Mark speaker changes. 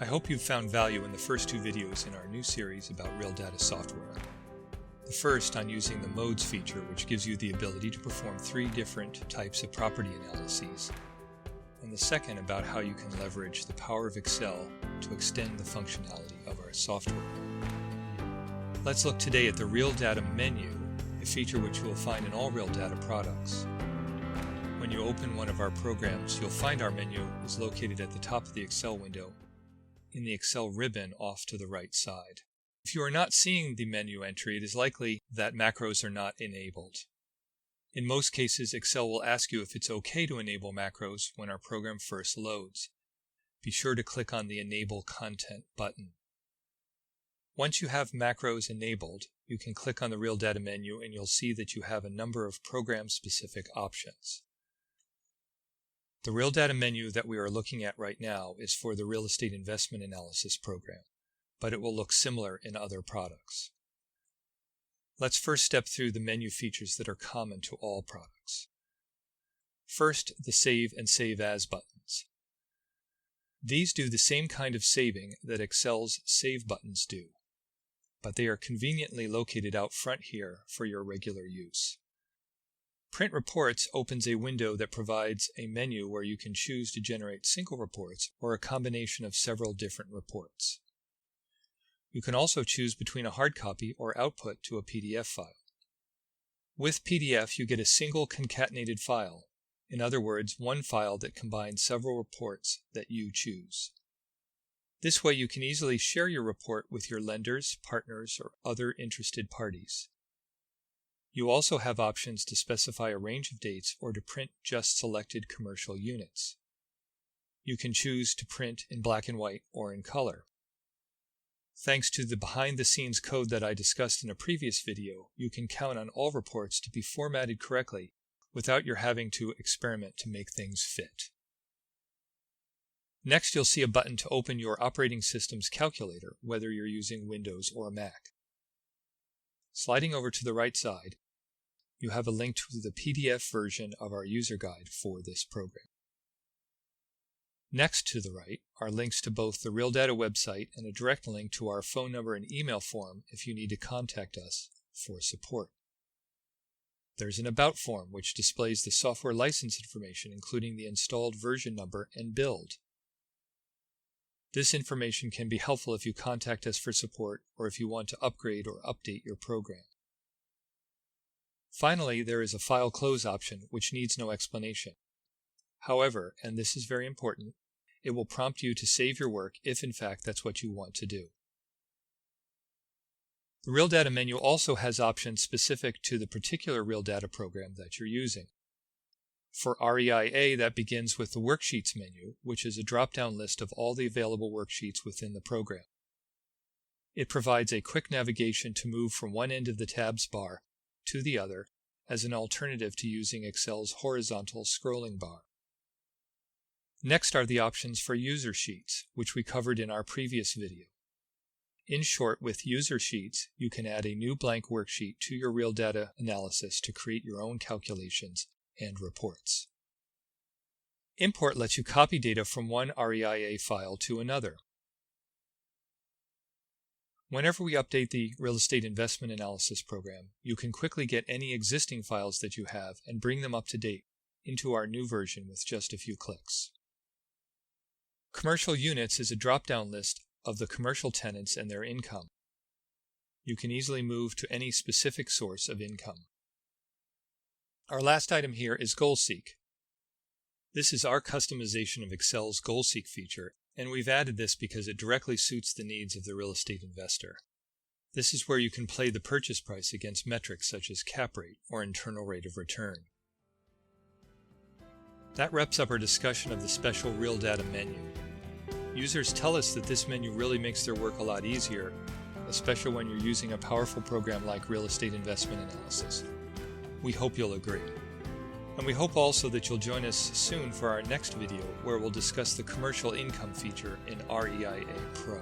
Speaker 1: I hope you've found value in the first two videos in our new series about RealData software. The first on using the modes feature, which gives you the ability to perform 3 different types of property analyses, and the second about how you can leverage the power of Excel to extend the functionality of our software. Let's look today at the RealData Menu, a feature which you will find in all RealData products. When you open one of our programs, you'll find our menu is located at the top of the Excel window in the Excel ribbon off to the right side. If you are not seeing the menu entry, it is likely that macros are not enabled. In most cases, Excel will ask you if it's okay to enable macros when our program first loads. Be sure to click on the Enable Content button. Once you have macros enabled, you can click on the RealData menu and you'll see that you have a number of program-specific options. The RealData menu that we are looking at right now is for the Real Estate Investment Analysis program, but it will look similar in other products. Let's first step through the menu features that are common to all products. First, the Save and Save As buttons. These do the same kind of saving that Excel's Save buttons do, but they are conveniently located out front here for your regular use. Print Reports opens a window that provides a menu where you can choose to generate single reports or a combination of several different reports. You can also choose between a hard copy or output to a PDF file. With PDF, you get a single concatenated file, in other words, one file that combines several reports that you choose. This way you can easily share your report with your lenders, partners, or other interested parties. You also have options to specify a range of dates or to print just selected commercial units. You can choose to print in black and white or in color. Thanks to the behind-the-scenes code that I discussed in a previous video, you can count on all reports to be formatted correctly without your having to experiment to make things fit. Next, you'll see a button to open your operating system's calculator, whether you're using Windows or Mac. Sliding over to the right side, you have a link to the PDF version of our user guide for this program. Next to the right are links to both the RealData website and a direct link to our phone number and email form if you need to contact us for support. There's an About form which displays the software license information, including the installed version number and build. This information can be helpful if you contact us for support or if you want to upgrade or update your program. Finally, there is a File Close option which needs no explanation. However, and this is very important, it will prompt you to save your work if in fact that's what you want to do. The RealData menu also has options specific to the particular RealData program that you're using. For REIA, that begins with the Worksheets menu, which is a drop-down list of all the available worksheets within the program. It provides a quick navigation to move from one end of the tabs bar to the other as an alternative to using Excel's horizontal scrolling bar. Next are the options for user sheets, which we covered in our previous video. In short, with user sheets, you can add a new blank worksheet to your RealData analysis to create your own calculations and reports. Import lets you copy data from one REIA file to another. Whenever we update the Real Estate Investment Analysis program, you can quickly get any existing files that you have and bring them up to date into our new version with just a few clicks. Commercial Units is a drop-down list of the commercial tenants and their income. You can easily move to any specific source of income. Our last item here is GoalSeek. This is our customization of Excel's GoalSeek feature, and we've added this because it directly suits the needs of the real estate investor. This is where you can play the purchase price against metrics such as cap rate or internal rate of return. That wraps up our discussion of the special RealData menu. Users tell us that this menu really makes their work a lot easier, especially when you're using a powerful program like Real Estate Investment Analysis. We hope you'll agree. And we hope also that you'll join us soon for our next video where we'll discuss the commercial income feature in REIA Pro.